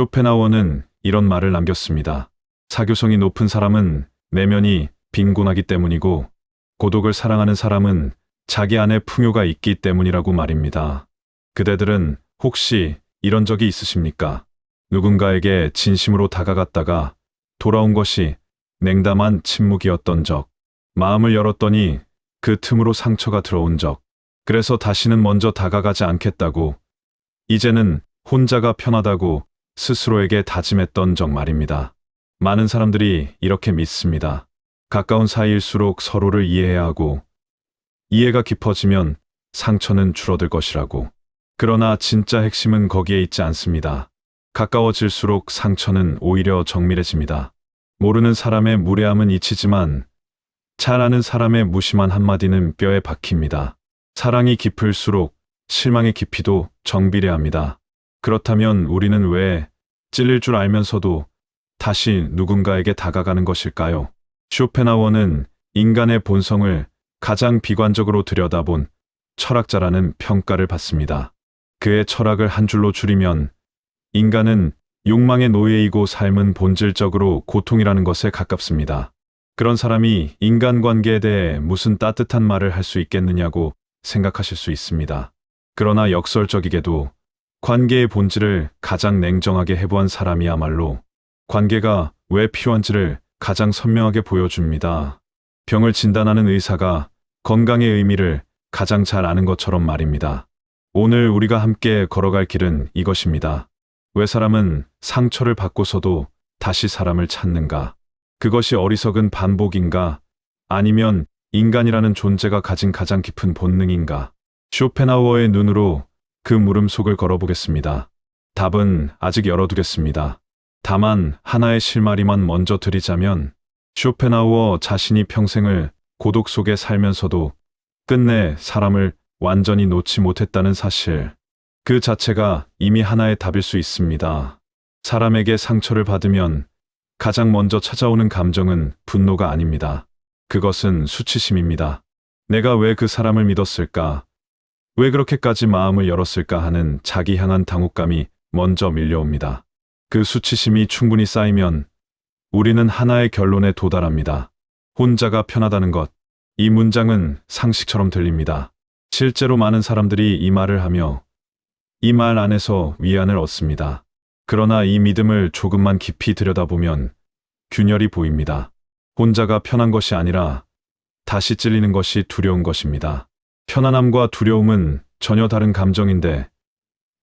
쇼펜하우어는 이런 말을 남겼습니다. 사교성이 높은 사람은 내면이 빈곤하기 때문이고 고독을 사랑하는 사람은 자기 안에 풍요가 있기 때문이라고 말입니다. 그대들은 혹시 이런 적이 있으십니까? 누군가에게 진심으로 다가갔다가 돌아온 것이 냉담한 침묵이었던 적, 마음을 열었더니 그 틈으로 상처가 들어온 적, 그래서 다시는 먼저 다가가지 않겠다고, 이제는 혼자가 편하다고 스스로에게 다짐했던 적 말입니다. 많은 사람들이 이렇게 믿습니다. 가까운 사이일수록 서로를 이해해야 하고, 이해가 깊어지면 상처는 줄어들 것이라고. 그러나 진짜 핵심은 거기에 있지 않습니다. 가까워질수록 상처는 오히려 정밀해집니다. 모르는 사람의 무례함은 잊히지만 잘 아는 사람의 무심한 한마디는 뼈에 박힙니다. 사랑이 깊을수록 실망의 깊이도 정비례합니다. 그렇다면 우리는 왜 찔릴 줄 알면서도 다시 누군가에게 다가가는 것일까요? 쇼펜하우어는 인간의 본성을 가장 비관적으로 들여다본 철학자라는 평가를 받습니다. 그의 철학을 한 줄로 줄이면 인간은 욕망의 노예이고 삶은 본질적으로 고통이라는 것에 가깝습니다. 그런 사람이 인간관계에 대해 무슨 따뜻한 말을 할 수 있겠느냐고 생각하실 수 있습니다. 그러나 역설적이게도 관계의 본질을 가장 냉정하게 해부한 사람이야말로 관계가 왜 필요한지를 가장 선명하게 보여줍니다. 병을 진단하는 의사가 건강의 의미를 가장 잘 아는 것처럼 말입니다. 오늘 우리가 함께 걸어갈 길은 이것입니다. 왜 사람은 상처를 받고서도 다시 사람을 찾는가? 그것이 어리석은 반복인가? 아니면 인간이라는 존재가 가진 가장 깊은 본능인가? 쇼펜하우어의 눈으로 그 물음 속을 걸어보겠습니다. 답은 아직 열어두겠습니다. 다만 하나의 실마리만 먼저 드리자면 쇼펜하우어 자신이 평생을 고독 속에 살면서도 끝내 사람을 완전히 놓지 못했다는 사실, 그 자체가 이미 하나의 답일 수 있습니다. 사람에게 상처를 받으면 가장 먼저 찾아오는 감정은 분노가 아닙니다. 그것은 수치심입니다. 내가 왜 그 사람을 믿었을까? 왜 그렇게까지 마음을 열었을까 하는 자기 향한 당혹감이 먼저 밀려옵니다. 그 수치심이 충분히 쌓이면 우리는 하나의 결론에 도달합니다. 혼자가 편하다는 것. 이 문장은 상식처럼 들립니다. 실제로 많은 사람들이 이 말을 하며 이 말 안에서 위안을 얻습니다. 그러나 이 믿음을 조금만 깊이 들여다보면 균열이 보입니다. 혼자가 편한 것이 아니라 다시 찔리는 것이 두려운 것입니다. 편안함과 두려움은 전혀 다른 감정인데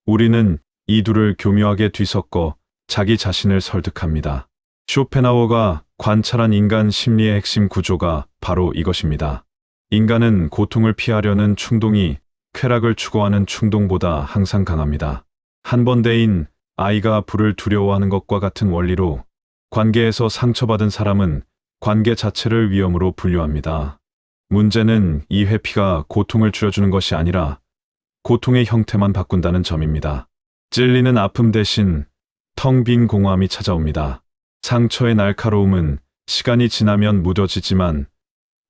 우리는 이 둘을 교묘하게 뒤섞어 자기 자신을 설득합니다. 쇼펜하우어가 관찰한 인간 심리의 핵심 구조가 바로 이것입니다. 인간은 고통을 피하려는 충동이 쾌락을 추구하는 충동보다 항상 강합니다. 한 번 데인 아이가 불을 두려워하는 것과 같은 원리로 관계에서 상처받은 사람은 관계 자체를 위험으로 분류합니다. 문제는 이 회피가 고통을 줄여주는 것이 아니라 고통의 형태만 바꾼다는 점입니다. 찔리는 아픔 대신 텅 빈 공허함이 찾아옵니다. 상처의 날카로움은 시간이 지나면 무뎌지지만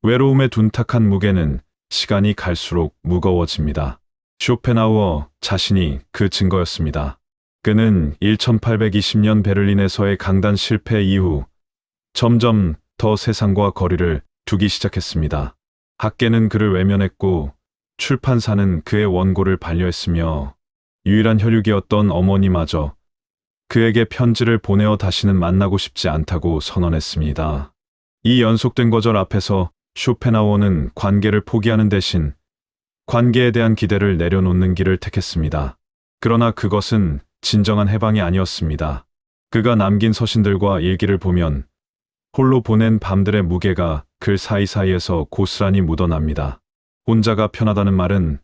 외로움의 둔탁한 무게는 시간이 갈수록 무거워집니다. 쇼펜하우어 자신이 그 증거였습니다. 그는 1820년 베를린에서의 강단 실패 이후 점점 더 세상과 거리를 두기 시작했습니다. 학계는 그를 외면했고 출판사는 그의 원고를 반려했으며 유일한 혈육이었던 어머니마저 그에게 편지를 보내어 다시는 만나고 싶지 않다고 선언했습니다. 이 연속된 거절 앞에서 쇼펜하우어는 관계를 포기하는 대신 관계에 대한 기대를 내려놓는 길을 택했습니다. 그러나 그것은 진정한 해방이 아니었습니다. 그가 남긴 서신들과 일기를 보면 홀로 보낸 밤들의 무게가 글 사이사이에서 고스란히 묻어납니다. 혼자가 편하다는 말은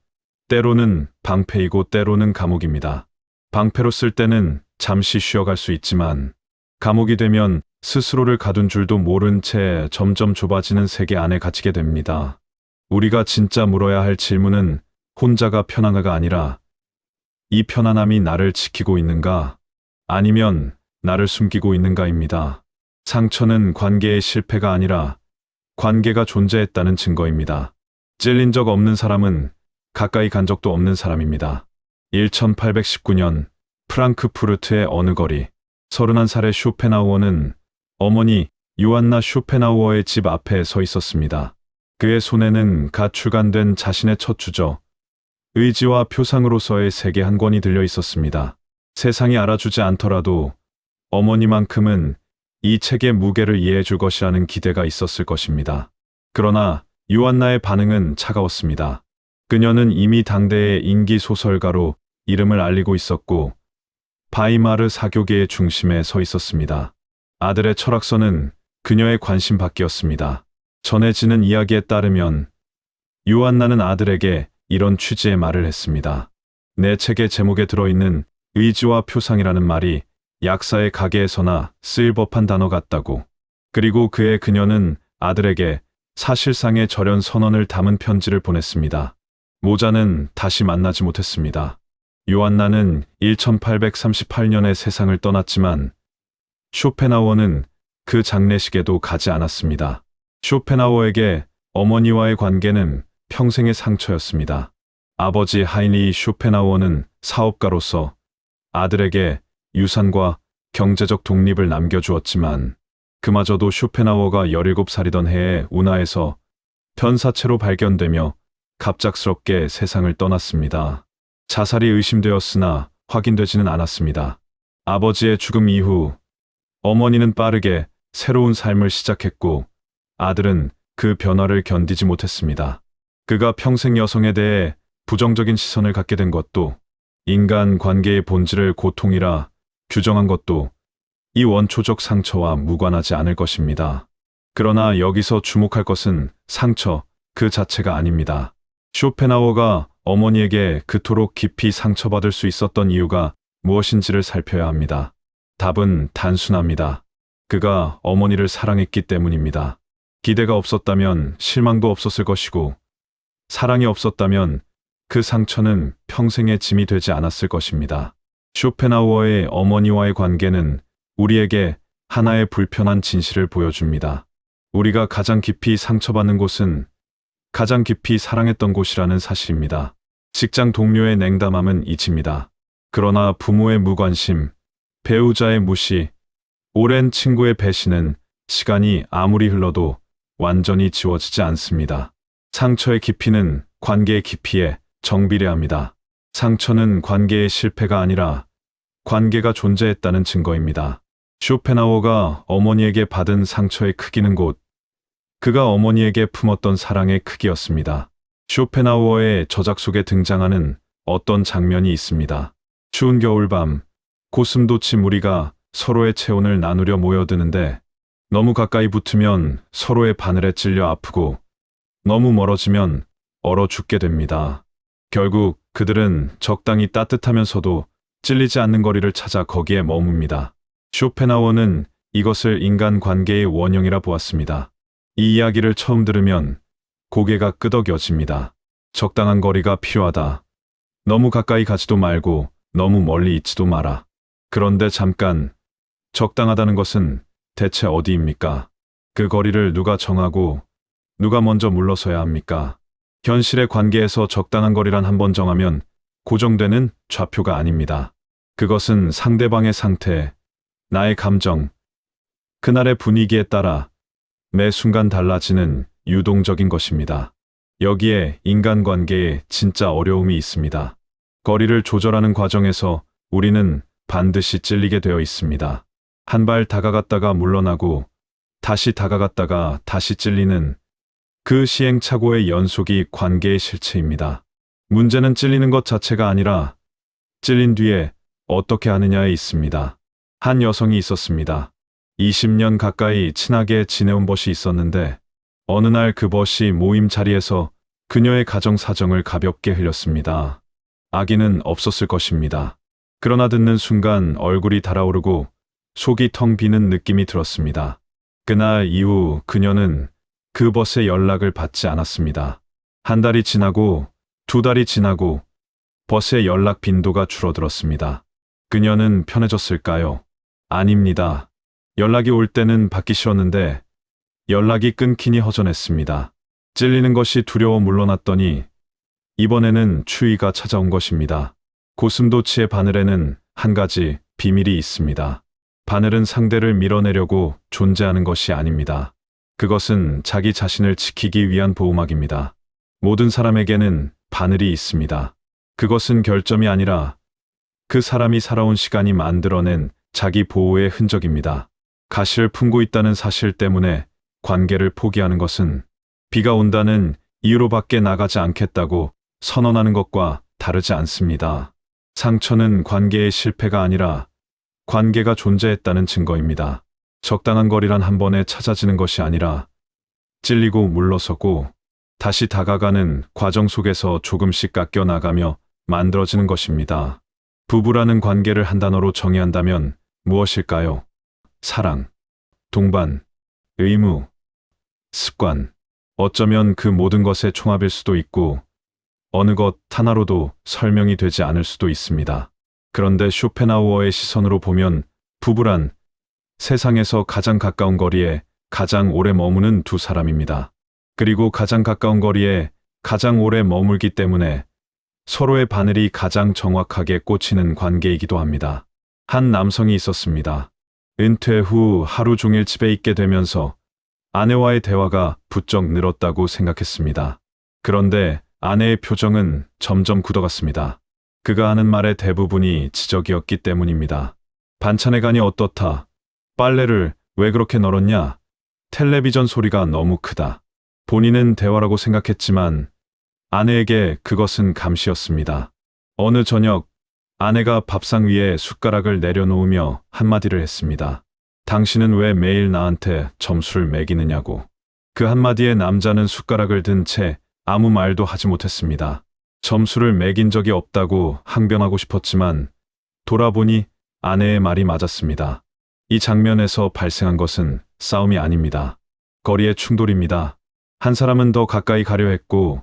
때로는 방패이고 때로는 감옥입니다. 방패로 쓸 때는 잠시 쉬어갈 수 있지만 감옥이 되면 스스로를 가둔 줄도 모른 채 점점 좁아지는 세계 안에 갇히게 됩니다. 우리가 진짜 물어야 할 질문은 혼자가 편한가가 아니라 이 편안함이 나를 지키고 있는가 아니면 나를 숨기고 있는가입니다. 상처는 관계의 실패가 아니라 관계가 존재했다는 증거입니다. 찔린 적 없는 사람은 가까이 간 적도 없는 사람입니다. 1819년 프랑크푸르트의 어느 거리. 31살의 쇼펜하우어는 어머니 요한나 쇼펜하우어의 집 앞에 서 있었습니다. 그의 손에는 갓 출간된 자신의 첫 주저, 의지와 표상으로서의 세계 한 권이 들려 있었습니다. 세상이 알아주지 않더라도 어머니만큼은 이 책의 무게를 이해해 줄 것이라는 기대가 있었을 것입니다. 그러나 요한나의 반응은 차가웠습니다. 그녀는 이미 당대의 인기 소설가로 이름을 알리고 있었고 바이마르 사교계의 중심에 서 있었습니다. 아들의 철학서는 그녀의 관심 밖이었습니다. 전해지는 이야기에 따르면 요한나는 아들에게 이런 취지의 말을 했습니다. 내 책의 제목에 들어있는 의지와 표상이라는 말이 약사의 가게에서나 쓰일 법한 단어 같다고. 그리고 그녀는 아들에게 사실상의 절연 선언을 담은 편지를 보냈습니다. 모자는 다시 만나지 못했습니다. 요한나는 1838년에 세상을 떠났지만 쇼펜하우어는 그 장례식에도 가지 않았습니다. 쇼펜하우어에게 어머니와의 관계는 평생의 상처였습니다. 아버지 하이니히 쇼펜하우어는 사업가로서 아들에게 유산과 경제적 독립을 남겨주었지만 그마저도 쇼펜하우어가 17살이던 해에 운하에서 변사체로 발견되며 갑작스럽게 세상을 떠났습니다. 자살이 의심되었으나 확인되지는 않았습니다. 아버지의 죽음 이후 어머니는 빠르게 새로운 삶을 시작했고 아들은 그 변화를 견디지 못했습니다. 그가 평생 여성에 대해 부정적인 시선을 갖게 된 것도 인간 관계의 본질을 고통이라 규정한 것도 이 원초적 상처와 무관하지 않을 것입니다. 그러나 여기서 주목할 것은 상처 그 자체가 아닙니다. 쇼펜하우어가 어머니에게 그토록 깊이 상처받을 수 있었던 이유가 무엇인지를 살펴야 합니다. 답은 단순합니다. 그가 어머니를 사랑했기 때문입니다. 기대가 없었다면 실망도 없었을 것이고 사랑이 없었다면 그 상처는 평생의 짐이 되지 않았을 것입니다. 쇼펜하우어의 어머니와의 관계는 우리에게 하나의 불편한 진실을 보여줍니다. 우리가 가장 깊이 상처받는 곳은 가장 깊이 사랑했던 곳이라는 사실입니다. 직장 동료의 냉담함은 잊힙니다. 그러나 부모의 무관심, 배우자의 무시, 오랜 친구의 배신은 시간이 아무리 흘러도 완전히 지워지지 않습니다. 상처의 깊이는 관계의 깊이에 정비례합니다. 상처는 관계의 실패가 아니라 관계가 존재했다는 증거입니다. 쇼펜하우어가 어머니에게 받은 상처의 크기는 곧 그가 어머니에게 품었던 사랑의 크기였습니다. 쇼펜하우어의 저작 속에 등장하는 어떤 장면이 있습니다. 추운 겨울밤, 고슴도치 무리가 서로의 체온을 나누려 모여드는데 너무 가까이 붙으면 서로의 바늘에 찔려 아프고 너무 멀어지면 얼어 죽게 됩니다. 결국 그들은 적당히 따뜻하면서도 찔리지 않는 거리를 찾아 거기에 머뭅니다. 쇼펜하우어는 이것을 인간관계의 원형이라 보았습니다. 이 이야기를 처음 들으면 고개가 끄덕여집니다. 적당한 거리가 필요하다. 너무 가까이 가지도 말고 너무 멀리 있지도 마라. 그런데 잠깐, 적당하다는 것은 대체 어디입니까? 그 거리를 누가 정하고 누가 먼저 물러서야 합니까? 현실의 관계에서 적당한 거리란 한번 정하면 고정되는 좌표가 아닙니다. 그것은 상대방의 상태, 나의 감정, 그날의 분위기에 따라 매 순간 달라지는 유동적인 것입니다. 여기에 인간관계에 진짜 어려움이 있습니다. 거리를 조절하는 과정에서 우리는 반드시 찔리게 되어 있습니다. 한 발 다가갔다가 물러나고 다시 다가갔다가 다시 찔리는 그 시행착오의 연속이 관계의 실체입니다. 문제는 찔리는 것 자체가 아니라 찔린 뒤에 어떻게 하느냐에 있습니다. 한 여성이 있었습니다. 20년 가까이 친하게 지내온 벗이 있었는데 어느 날 그 벗이 모임 자리에서 그녀의 가정 사정을 가볍게 흘렸습니다. 악의는 없었을 것입니다. 그러나 듣는 순간 얼굴이 달아오르고 속이 텅 비는 느낌이 들었습니다. 그날 이후 그녀는 그 벗의 연락을 받지 않았습니다. 한 달이 지나고 2달이 지나고 벗의 연락 빈도가 줄어들었습니다. 그녀는 편해졌을까요? 아닙니다. 연락이 올 때는 받기 싫었는데 연락이 끊기니 허전했습니다. 찔리는 것이 두려워 물러났더니 이번에는 추위가 찾아온 것입니다. 고슴도치의 바늘에는 한 가지 비밀이 있습니다. 바늘은 상대를 밀어내려고 존재하는 것이 아닙니다. 그것은 자기 자신을 지키기 위한 보호막입니다. 모든 사람에게는 바늘이 있습니다. 그것은 결점이 아니라 그 사람이 살아온 시간이 만들어낸 자기 보호의 흔적입니다. 가시를 품고 있다는 사실 때문에 관계를 포기하는 것은 비가 온다는 이유로 밖에 나가지 않겠다고 선언하는 것과 다르지 않습니다. 상처는 관계의 실패가 아니라 관계가 존재했다는 증거입니다. 적당한 거리란 한 번에 찾아지는 것이 아니라 찔리고 물러서고 다시 다가가는 과정 속에서 조금씩 깎여 나가며 만들어지는 것입니다. 부부라는 관계를 한 단어로 정의한다면 무엇일까요? 사랑, 동반, 의무, 습관. 어쩌면 그 모든 것의 총합일 수도 있고 어느 것 하나로도 설명이 되지 않을 수도 있습니다. 그런데 쇼펜하우어의 시선으로 보면 부부란 세상에서 가장 가까운 거리에 가장 오래 머무는 두 사람입니다. 그리고 가장 가까운 거리에 가장 오래 머물기 때문에 서로의 바늘이 가장 정확하게 꽂히는 관계이기도 합니다. 한 남성이 있었습니다. 은퇴 후 하루 종일 집에 있게 되면서 아내와의 대화가 부쩍 늘었다고 생각했습니다. 그런데 아내의 표정은 점점 굳어갔습니다. 그가 하는 말의 대부분이 지적이었기 때문입니다. 반찬의 간이 어떻다. 빨래를 왜 그렇게 널었냐. 텔레비전 소리가 너무 크다. 본인은 대화라고 생각했지만 아내에게 그것은 감시였습니다. 어느 저녁 아내가 밥상 위에 숟가락을 내려놓으며 한마디를 했습니다. 당신은 왜 매일 나한테 점수를 매기느냐고. 그 한마디에 남자는 숟가락을 든 채 아무 말도 하지 못했습니다. 점수를 매긴 적이 없다고 항변하고 싶었지만 돌아보니 아내의 말이 맞았습니다. 이 장면에서 발생한 것은 싸움이 아닙니다. 거리의 충돌입니다. 한 사람은 더 가까이 가려 했고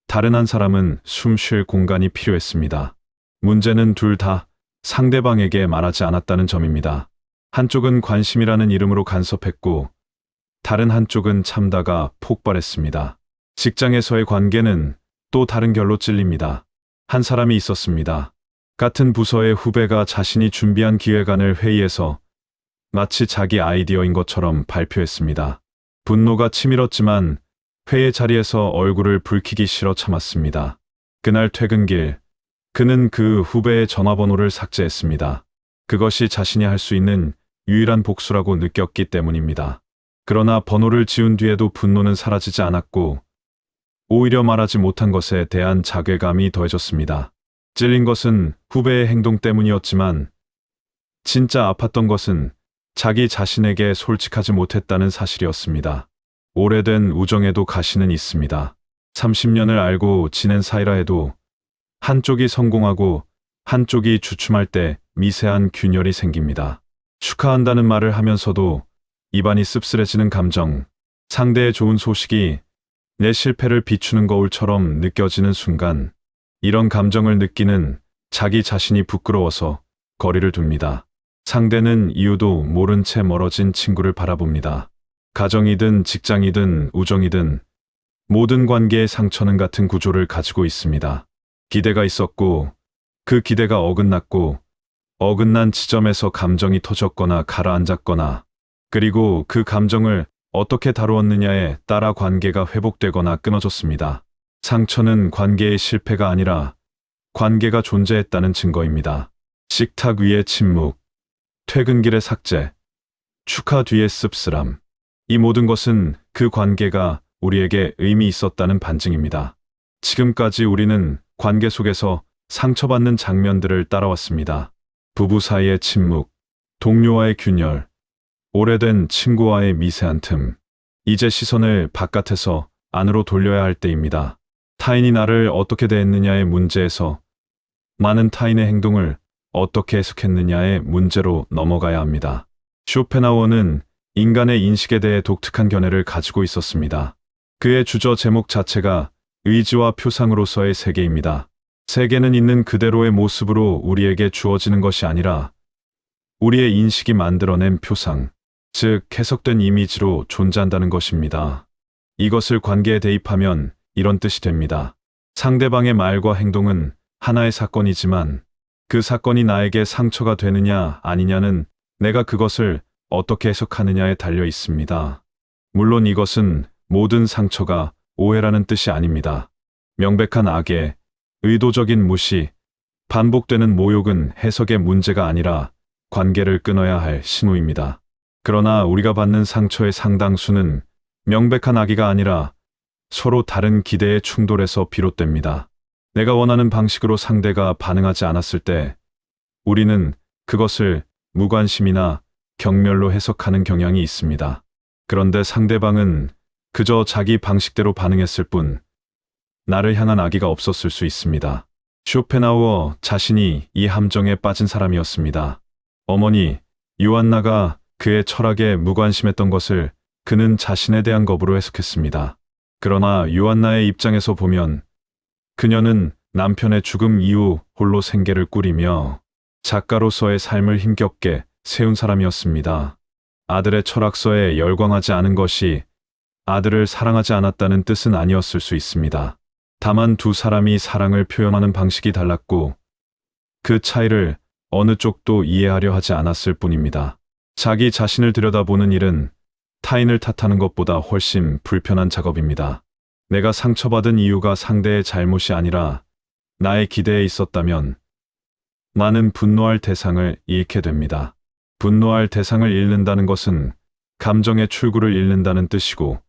다른 한 사람은 숨 쉴 공간이 필요했습니다. 문제는 둘 다 상대방에게 말하지 않았다는 점입니다. 한쪽은 관심이라는 이름으로 간섭했고 다른 한쪽은 참다가 폭발했습니다. 직장에서의 관계는 또 다른 결로 찔립니다. 한 사람이 있었습니다. 같은 부서의 후배가 자신이 준비한 기획안을 회의에서 마치 자기 아이디어인 것처럼 발표했습니다. 분노가 치밀었지만 회의 자리에서 얼굴을 붉히기 싫어 참았습니다. 그날 퇴근길, 그는 그 후배의 전화번호를 삭제했습니다. 그것이 자신이 할 수 있는 유일한 복수라고 느꼈기 때문입니다. 그러나 번호를 지운 뒤에도 분노는 사라지지 않았고 오히려 말하지 못한 것에 대한 자괴감이 더해졌습니다. 찔린 것은 후배의 행동 때문이었지만 진짜 아팠던 것은 자기 자신에게 솔직하지 못했다는 사실이었습니다. 오래된 우정에도 가시는 있습니다. 30년을 알고 지낸 사이라 해도 한쪽이 성공하고 한쪽이 주춤할 때 미세한 균열이 생깁니다. 축하한다는 말을 하면서도 입안이 씁쓸해지는 감정, 상대의 좋은 소식이 내 실패를 비추는 거울처럼 느껴지는 순간, 이런 감정을 느끼는 자기 자신이 부끄러워서 거리를 둡니다. 상대는 이유도 모른 채 멀어진 친구를 바라봅니다. 가정이든 직장이든 우정이든 모든 관계의 상처는 같은 구조를 가지고 있습니다. 기대가 있었고 그 기대가 어긋났고 어긋난 지점에서 감정이 터졌거나 가라앉았거나 그리고 그 감정을 어떻게 다루었느냐에 따라 관계가 회복되거나 끊어졌습니다. 상처는 관계의 실패가 아니라 관계가 존재했다는 증거입니다. 식탁 위의 침묵, 퇴근길의 삭제, 축하 뒤의 씁쓸함. 이 모든 것은 그 관계가 우리에게 의미 있었다는 반증입니다. 지금까지 우리는 관계 속에서 상처받는 장면들을 따라왔습니다. 부부 사이의 침묵, 동료와의 균열, 오래된 친구와의 미세한 틈. 이제 시선을 바깥에서 안으로 돌려야 할 때입니다. 타인이 나를 어떻게 대했느냐의 문제에서 많은 타인의 행동을 어떻게 해석했느냐의 문제로 넘어가야 합니다. 쇼펜하우어는 인간의 인식에 대해 독특한 견해를 가지고 있었습니다. 그의 주저 제목 자체가 의지와 표상으로서의 세계입니다. 세계는 있는 그대로의 모습으로 우리에게 주어지는 것이 아니라 우리의 인식이 만들어낸 표상, 즉 해석된 이미지로 존재한다는 것입니다. 이것을 관계에 대입하면 이런 뜻이 됩니다. 상대방의 말과 행동은 하나의 사건이지만 그 사건이 나에게 상처가 되느냐 아니냐는 내가 그것을 어떻게 해석하느냐에 달려 있습니다. 물론 이것은 모든 상처가 오해라는 뜻이 아닙니다. 명백한 악의 의도적인 무시, 반복되는 모욕은 해석의 문제가 아니라 관계를 끊어야 할 신호입니다. 그러나 우리가 받는 상처의 상당수는 명백한 악의가 아니라 서로 다른 기대의 충돌에서 비롯됩니다. 내가 원하는 방식으로 상대가 반응하지 않았을 때 우리는 그것을 무관심이나 경멸로 해석하는 경향이 있습니다. 그런데 상대방은 그저 자기 방식대로 반응했을 뿐 나를 향한 악의가 없었을 수 있습니다. 쇼펜하우어 자신이 이 함정에 빠진 사람이었습니다. 어머니 요한나가 그의 철학에 무관심했던 것을 그는 자신에 대한 겁으로 해석했습니다. 그러나 요한나의 입장에서 보면 그녀는 남편의 죽음 이후 홀로 생계를 꾸리며 작가로서의 삶을 힘겹게 세운 사람이었습니다. 아들의 철학서에 열광하지 않은 것이 아들을 사랑하지 않았다는 뜻은 아니었을 수 있습니다. 다만 두 사람이 사랑을 표현하는 방식이 달랐고 그 차이를 어느 쪽도 이해하려 하지 않았을 뿐입니다. 자기 자신을 들여다보는 일은 타인을 탓하는 것보다 훨씬 불편한 작업입니다. 내가 상처받은 이유가 상대의 잘못이 아니라 나의 기대에 있었다면 나는 분노할 대상을 잃게 됩니다. 분노할 대상을 잃는다는 것은 감정의 출구를 잃는다는 뜻이고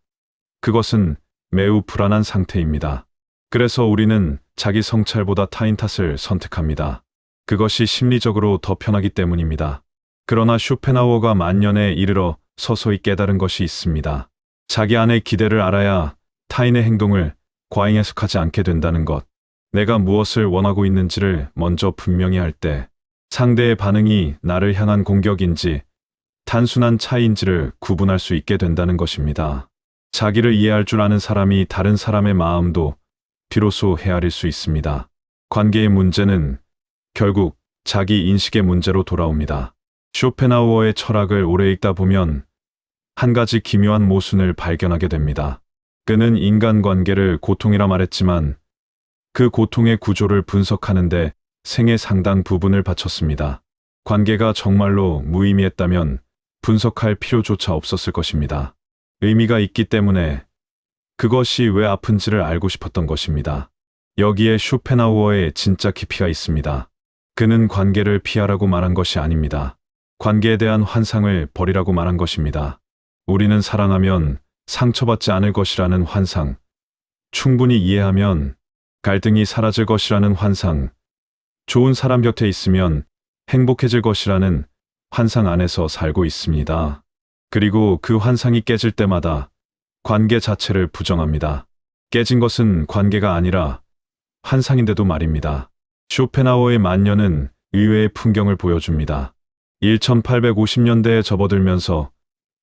그것은 매우 불안한 상태입니다. 그래서 우리는 자기 성찰보다 타인 탓을 선택합니다. 그것이 심리적으로 더 편하기 때문입니다. 그러나 쇼펜하우어가 만년에 이르러 서서히 깨달은 것이 있습니다. 자기 안의 기대를 알아야 타인의 행동을 과잉 해석하지 않게 된다는 것. 내가 무엇을 원하고 있는지를 먼저 분명히 할 때 상대의 반응이 나를 향한 공격인지 단순한 차이인지를 구분할 수 있게 된다는 것입니다. 자기를 이해할 줄 아는 사람이 다른 사람의 마음도 비로소 헤아릴 수 있습니다. 관계의 문제는 결국 자기 인식의 문제로 돌아옵니다. 쇼펜하우어의 철학을 오래 읽다 보면 한 가지 기묘한 모순을 발견하게 됩니다. 그는 인간관계를 고통이라 말했지만 그 고통의 구조를 분석하는데 생의 상당 부분을 바쳤습니다. 관계가 정말로 무의미했다면 분석할 필요조차 없었을 것입니다. 의미가 있기 때문에 그것이 왜 아픈지를 알고 싶었던 것입니다. 여기에 쇼펜하우어의 진짜 깊이가 있습니다. 그는 관계를 피하라고 말한 것이 아닙니다. 관계에 대한 환상을 버리라고 말한 것입니다. 우리는 사랑하면 상처받지 않을 것이라는 환상, 충분히 이해하면 갈등이 사라질 것이라는 환상, 좋은 사람 곁에 있으면 행복해질 것이라는 환상 안에서 살고 있습니다. 그리고 그 환상이 깨질 때마다 관계 자체를 부정합니다. 깨진 것은 관계가 아니라 환상인데도 말입니다. 쇼펜하우어의 만년은 의외의 풍경을 보여줍니다. 1850년대에 접어들면서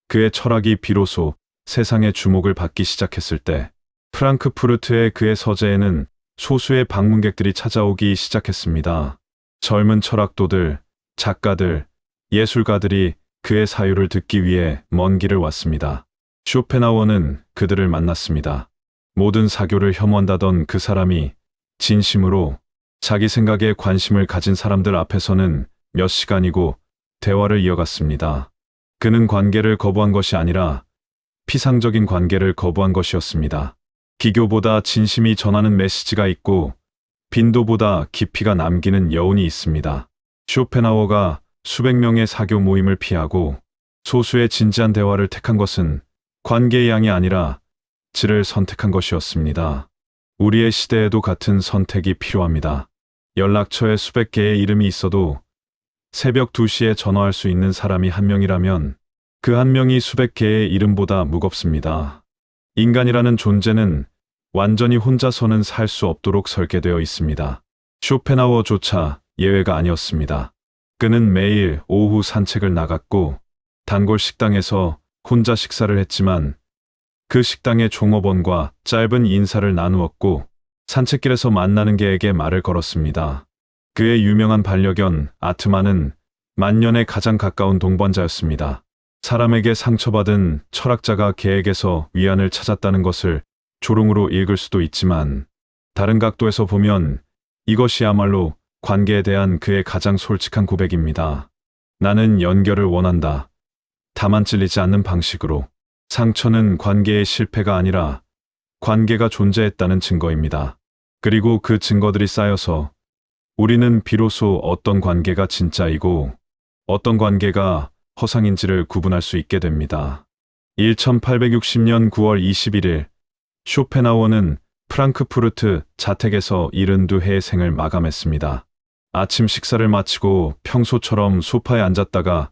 그의 철학이 비로소 세상의 주목을 받기 시작했을 때 프랑크푸르트의 그의 서재에는 소수의 방문객들이 찾아오기 시작했습니다. 젊은 철학도들, 작가들, 예술가들이 그의 사유를 듣기 위해 먼 길을 왔습니다. 쇼펜하우어는 그들을 만났습니다. 모든 사교를 혐오한다던 그 사람이 진심으로 자기 생각에 관심을 가진 사람들 앞에서는 몇 시간이고 대화를 이어갔습니다. 그는 관계를 거부한 것이 아니라 피상적인 관계를 거부한 것이었습니다. 기교보다 진심이 전하는 메시지가 있고 빈도보다 깊이가 남기는 여운이 있습니다. 쇼펜하우어가 수백 명의 사교 모임을 피하고 소수의 진지한 대화를 택한 것은 관계의 양이 아니라 질을 선택한 것이었습니다. 우리의 시대에도 같은 선택이 필요합니다. 연락처에 수백 개의 이름이 있어도 새벽 2시에 전화할 수 있는 사람이 한 명이라면 그 한 명이 수백 개의 이름보다 무겁습니다. 인간이라는 존재는 완전히 혼자서는 살 수 없도록 설계되어 있습니다. 쇼펜하우어조차 예외가 아니었습니다. 그는 매일 오후 산책을 나갔고 단골 식당에서 혼자 식사를 했지만 그 식당의 종업원과 짧은 인사를 나누었고 산책길에서 만나는 개에게 말을 걸었습니다. 그의 유명한 반려견 아트만은 만년에 가장 가까운 동반자였습니다. 사람에게 상처받은 철학자가 개에게서 위안을 찾았다는 것을 조롱으로 읽을 수도 있지만 다른 각도에서 보면 이것이야말로 관계에 대한 그의 가장 솔직한 고백입니다. 나는 연결을 원한다. 다만 찔리지 않는 방식으로. 상처는 관계의 실패가 아니라 관계가 존재했다는 증거입니다. 그리고 그 증거들이 쌓여서 우리는 비로소 어떤 관계가 진짜이고 어떤 관계가 허상인지를 구분할 수 있게 됩니다. 1860년 9월 21일 쇼펜하우어는 프랑크푸르트 자택에서 72회의 생을 마감했습니다. 아침 식사를 마치고 평소처럼 소파에 앉았다가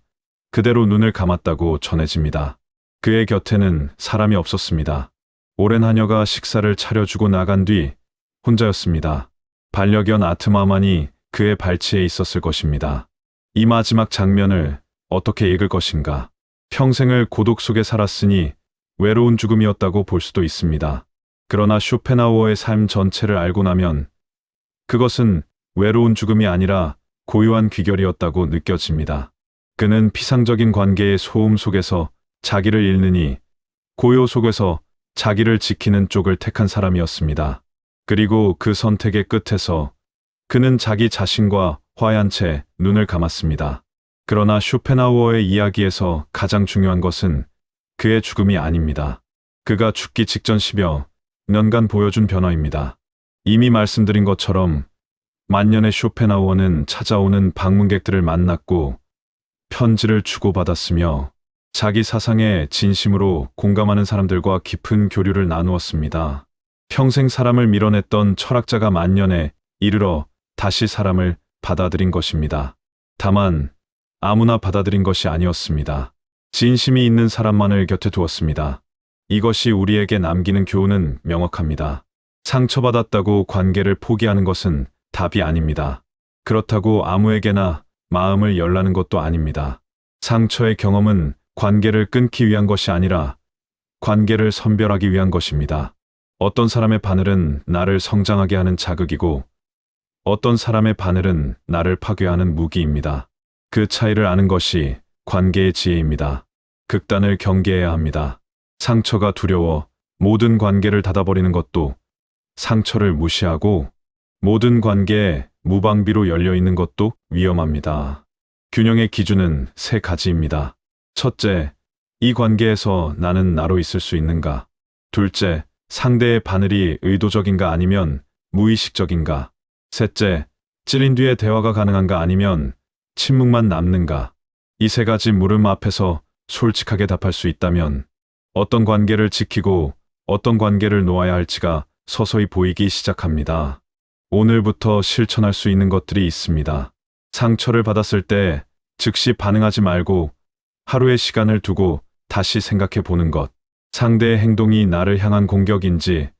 그대로 눈을 감았다고 전해집니다. 그의 곁에는 사람이 없었습니다. 오랜 하녀가 식사를 차려주고 나간 뒤 혼자였습니다. 반려견 아트마만이 그의 발치에 있었을 것입니다. 이 마지막 장면을 어떻게 읽을 것인가? 평생을 고독 속에 살았으니 외로운 죽음이었다고 볼 수도 있습니다. 그러나 쇼펜하우어의 삶 전체를 알고 나면 그것은 외로운 죽음이 아니라 고요한 귀결이었다고 느껴집니다. 그는 피상적인 관계의 소음 속에서 자기를 잃느니 고요 속에서 자기를 지키는 쪽을 택한 사람이었습니다. 그리고 그 선택의 끝에서 그는 자기 자신과 화해한 채 눈을 감았습니다. 그러나 쇼펜하우어의 이야기에서 가장 중요한 것은 그의 죽음이 아닙니다. 그가 죽기 직전 10여 년간 보여준 변화입니다. 이미 말씀드린 것처럼 만년의 쇼펜하우어는 찾아오는 방문객들을 만났고 편지를 주고받았으며 자기 사상에 진심으로 공감하는 사람들과 깊은 교류를 나누었습니다. 평생 사람을 밀어냈던 철학자가 만년에 이르러 다시 사람을 받아들인 것입니다. 다만 아무나 받아들인 것이 아니었습니다. 진심이 있는 사람만을 곁에 두었습니다. 이것이 우리에게 남기는 교훈은 명확합니다. 상처받았다고 관계를 포기하는 것은 답이 아닙니다. 그렇다고 아무에게나 마음을 열라는 것도 아닙니다. 상처의 경험은 관계를 끊기 위한 것이 아니라 관계를 선별하기 위한 것입니다. 어떤 사람의 바늘은 나를 성장하게 하는 자극이고 어떤 사람의 바늘은 나를 파괴하는 무기입니다. 그 차이를 아는 것이 관계의 지혜입니다. 극단을 경계해야 합니다. 상처가 두려워 모든 관계를 닫아버리는 것도, 상처를 무시하고 모든 관계에 무방비로 열려있는 것도 위험합니다. 균형의 기준은 세 가지입니다. 첫째, 이 관계에서 나는 나로 있을 수 있는가? 둘째, 상대의 바늘이 의도적인가 아니면 무의식적인가? 셋째, 찔린 뒤에 대화가 가능한가 아니면 침묵만 남는가? 이 세 가지 물음 앞에서 솔직하게 답할 수 있다면 어떤 관계를 지키고 어떤 관계를 놓아야 할지가 서서히 보이기 시작합니다. 오늘부터 실천할 수 있는 것들이 있습니다. 상처를 받았을 때 즉시 반응하지 말고 하루의 시간을 두고 다시 생각해 보는 것. 상대의 행동이 나를 향한 공격인지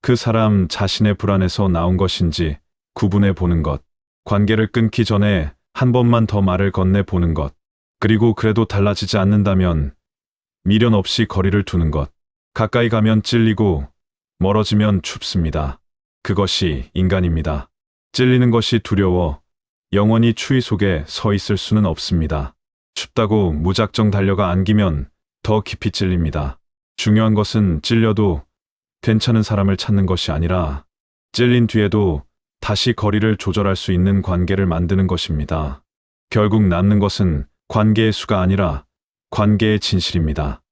그 사람 자신의 불안에서 나온 것인지 구분해 보는 것. 관계를 끊기 전에 한 번만 더 말을 건네 보는 것. 그리고 그래도 달라지지 않는다면 미련 없이 거리를 두는 것. 가까이 가면 찔리고 멀어지면 춥습니다. 그것이 인간입니다. 찔리는 것이 두려워 영원히 추위 속에 서 있을 수는 없습니다. 춥다고 무작정 달려가 안기면 더 깊이 찔립니다. 중요한 것은 찔려도 괜찮은 사람을 찾는 것이 아니라 찔린 뒤에도 다시 거리를 조절할 수 있는 관계를 만드는 것입니다. 결국 남는 것은 관계의 수가 아니라 관계의 진실입니다.